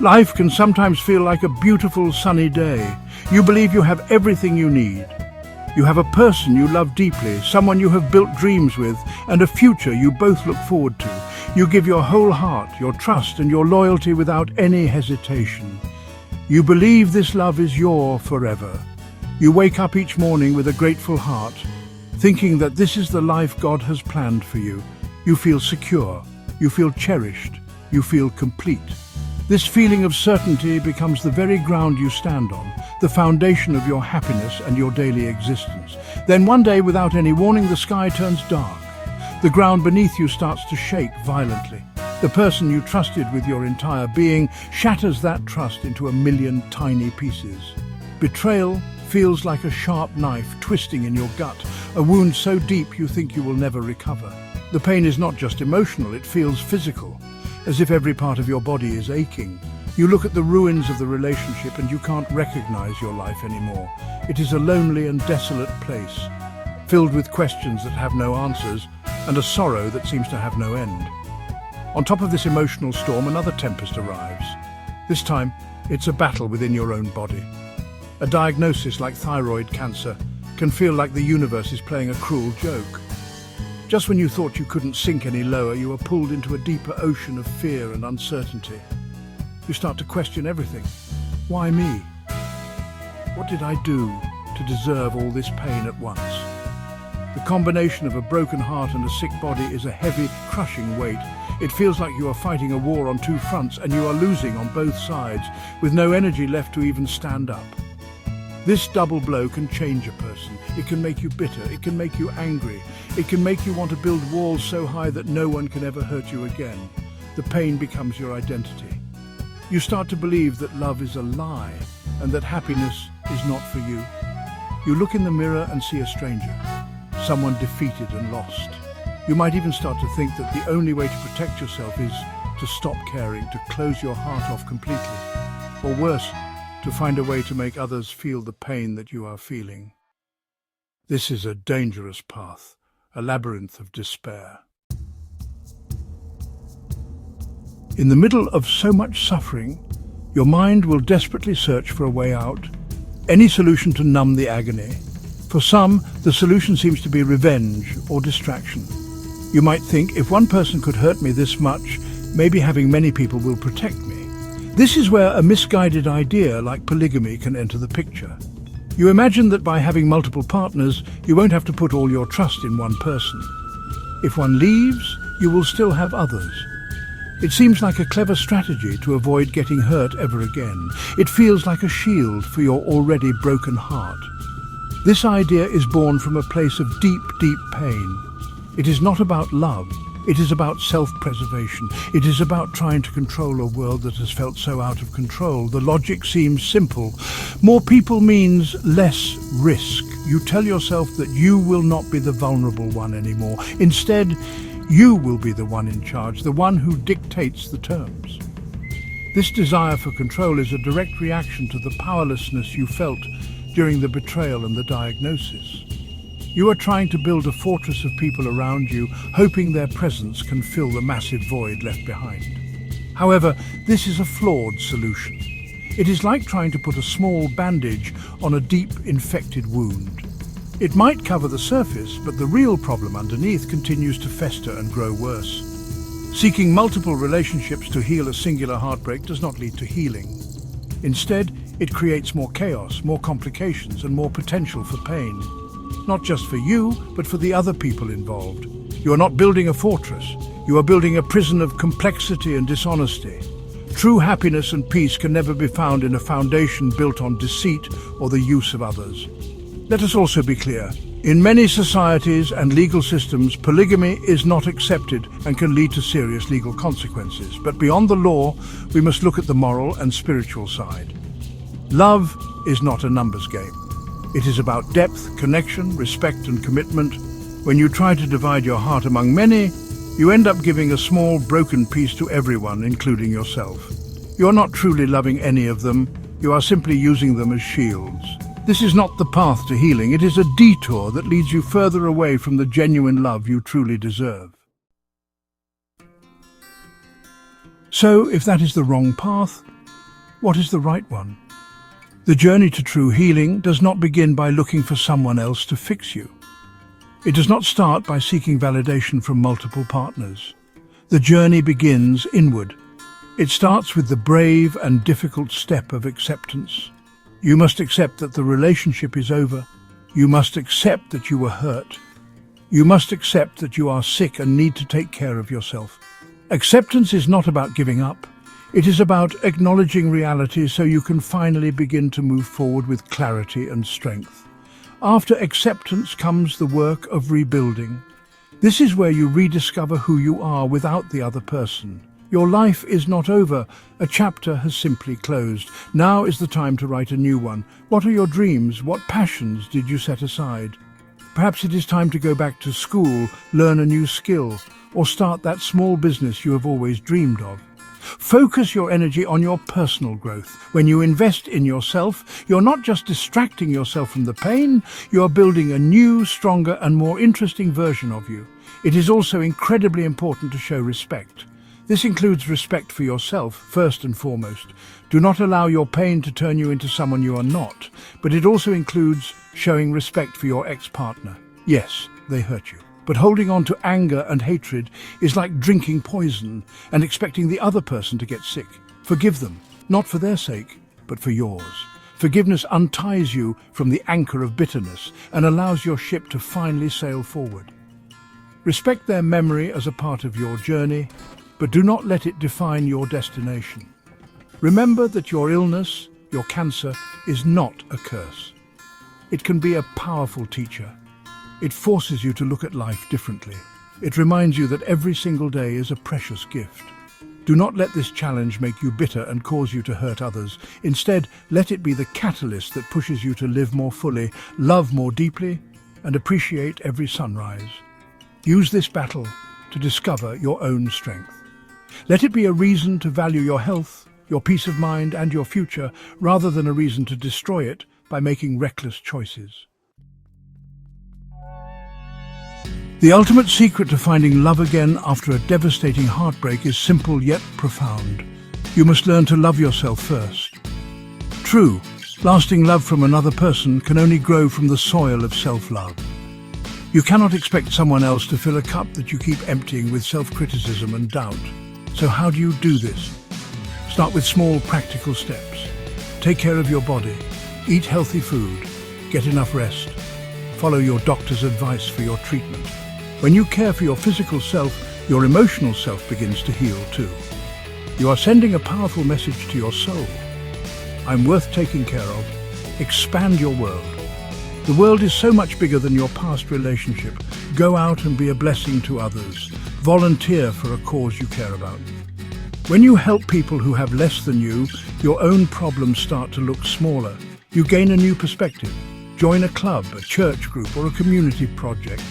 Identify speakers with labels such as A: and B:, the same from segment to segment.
A: Life can sometimes feel like a beautiful sunny day. You believe you have everything you need. You have a person you love deeply, someone you have built dreams with, and a future you both look forward to. You give your whole heart, your trust and your loyalty without any hesitation. You believe this love is yours forever. You wake up each morning with a grateful heart, thinking that this is the life God has planned for you. You feel secure, you feel cherished, you feel complete. This feeling of certainty becomes the very ground you stand on, the foundation of your happiness and your daily existence. Then one day, without any warning, the sky turns dark. The ground beneath you starts to shake violently. The person you trusted with your entire being shatters that trust into a million tiny pieces. Betrayal feels like a sharp knife twisting in your gut, a wound so deep you think you will never recover. The pain is not just emotional, it feels physical, as if every part of your body is aching. You look at the ruins of the relationship and you can't recognize your life anymore. It is a lonely and desolate place, filled with questions that have no answers and a sorrow that seems to have no end. On top of this emotional storm, another tempest arrives. This time, it's a battle within your own body. A diagnosis like thyroid cancer can feel like the universe is playing a cruel joke. Just when you thought you couldn't sink any lower, you are pulled into a deeper ocean of fear and uncertainty. You start to question everything. Why me? What did I do to deserve all this pain at once? The combination of a broken heart and a sick body is a heavy, crushing weight. It feels like you are fighting a war on two fronts and you are losing on both sides, with no energy left to even stand up. This double blow can change a person. It can make you bitter, it can make you angry, it can make you want to build walls so high that no one can ever hurt you again. The pain becomes your identity. You start to believe that love is a lie and that happiness is not for you. You look in the mirror and see a stranger, someone defeated and lost. You might even start to think that the only way to protect yourself is to stop caring, to close your heart off completely, or worse, to find a way to make others feel the pain that you are feeling. This is a dangerous path, a labyrinth of despair. In the middle of so much suffering, your mind will desperately search for a way out, any solution to numb the agony. For some, the solution seems to be revenge or distraction. You might think, if one person could hurt me this much, maybe having many people will protect me. This is where a misguided idea like polygamy can enter the picture. You imagine that by having multiple partners, you won't have to put all your trust in one person. If one leaves, you will still have others. It seems like a clever strategy to avoid getting hurt ever again. It feels like a shield for your already broken heart. This idea is born from a place of deep, deep pain. It is not about love. It is about self-preservation. It is about trying to control a world that has felt so out of control. The logic seems simple. More people means less risk. You tell yourself that you will not be the vulnerable one anymore. Instead, you will be the one in charge, the one who dictates the terms. This desire for control is a direct reaction to the powerlessness you felt during the betrayal and the diagnosis. You are trying to build a fortress of people around you, hoping their presence can fill the massive void left behind. However, this is a flawed solution. It is like trying to put a small bandage on a deep, infected wound. It might cover the surface, but the real problem underneath continues to fester and grow worse. Seeking multiple relationships to heal a singular heartbreak does not lead to healing. Instead, it creates more chaos, more complications, and more potential for pain. Not just for you, but for the other people involved. You are not building a fortress. You are building a prison of complexity and dishonesty. True happiness and peace can never be found in a foundation built on deceit or the use of others. Let us also be clear. In many societies and legal systems, polygamy is not accepted and can lead to serious legal consequences. But beyond the law, we must look at the moral and spiritual side. Love is not a numbers game. It is about depth, connection, respect and commitment. When you try to divide your heart among many, you end up giving a small, broken piece to everyone, including yourself. You are not truly loving any of them. You are simply using them as shields. This is not the path to healing. It is a detour that leads you further away from the genuine love you truly deserve. So, if that is the wrong path, What is the right one? The journey to true healing does not begin by looking for someone else to fix you. It does not start by seeking validation from multiple partners. The journey begins inward. It starts with the brave and difficult step of acceptance. You must accept that the relationship is over. You must accept that you were hurt. You must accept that you are sick and need to take care of yourself. Acceptance is not about giving up. It is about acknowledging reality so you can finally begin to move forward with clarity and strength. After acceptance comes the work of rebuilding. This is where you rediscover who you are without the other person. Your life is not over. A chapter has simply closed. Now is the time to write a new one. What are your dreams? What passions did you set aside? Perhaps it is time to go back to school, learn a new skill, or start that small business you have always dreamed of. Focus your energy on your personal growth. When you invest in yourself, you're not just distracting yourself from the pain, you're building a new, stronger, and more interesting version of you. It is also incredibly important to show respect. This includes respect for yourself, first and foremost. Do not allow your pain to turn you into someone you are not, but it also includes showing respect for your ex-partner. Yes, they hurt you. But holding on to anger and hatred is like drinking poison and expecting the other person to get sick. Forgive them, not for their sake, but for yours. Forgiveness unties you from the anchor of bitterness and allows your ship to finally sail forward. Respect their memory as a part of your journey, but do not let it define your destination. Remember that your illness, your cancer, is not a curse. It can be a powerful teacher. It forces you to look at life differently. It reminds you that every single day is a precious gift. Do not let this challenge make you bitter and cause you to hurt others. Instead, let it be the catalyst that pushes you to live more fully, love more deeply, and appreciate every sunrise. Use this battle to discover your own strength. Let it be a reason to value your health, your peace of mind, and your future, rather than a reason to destroy it by making reckless choices. The ultimate secret to finding love again after a devastating heartbreak is simple yet profound. You must learn to love yourself first. True, lasting love from another person can only grow from the soil of self-love. You cannot expect someone else to fill a cup that you keep emptying with self-criticism and doubt. So how do you do this? Start with small, practical steps. Take care of your body. Eat healthy food. Get enough rest. Follow your doctor's advice for your treatment. When you care for your physical self, your emotional self begins to heal too. You are sending a powerful message to your soul. I'm worth taking care of. Expand your world. The world is so much bigger than your past relationship. Go out and be a blessing to others. Volunteer for a cause you care about. When you help people who have less than you, your own problems start to look smaller. You gain a new perspective. Join a club, a church group, or a community project.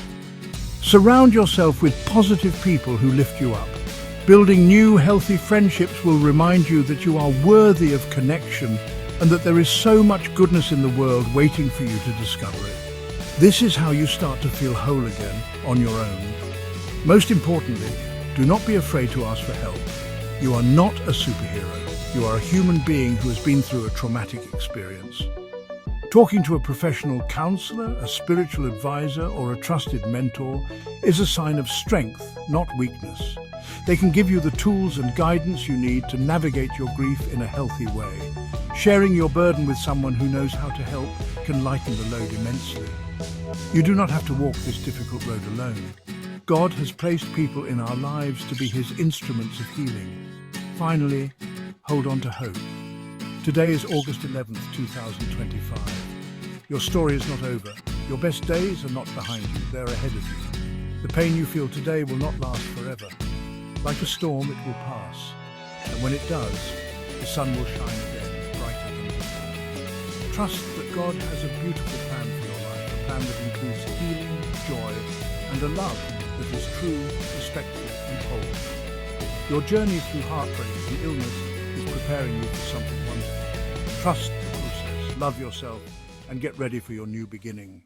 A: Surround yourself with positive people who lift you up. Building new, healthy friendships will remind you that you are worthy of connection and that there is so much goodness in the world waiting for you to discover it. This is how you start to feel whole again on your own. Most importantly, do not be afraid to ask for help. You are not a superhero. You are a human being who has been through a traumatic experience. Talking to a professional counselor, a spiritual advisor, or a trusted mentor is a sign of strength, not weakness. They can give you the tools and guidance you need to navigate your grief in a healthy way. Sharing your burden with someone who knows how to help can lighten the load immensely. You do not have to walk this difficult road alone. God has placed people in our lives to be His instruments of healing. Finally, hold on to hope. Today is August 11th, 2025. Your story is not over. Your best days are not behind you, they're ahead of you. The pain you feel today will not last forever. Like a storm, it will pass. And when it does, the sun will shine again, brighter than before. Trust that God has a beautiful plan for your life, a plan that includes healing, joy, and a love that is true, respectful, and whole. Your journey through heartbreak and illness is preparing you for something wonderful. Trust the process, love yourself, and get ready for your new beginning.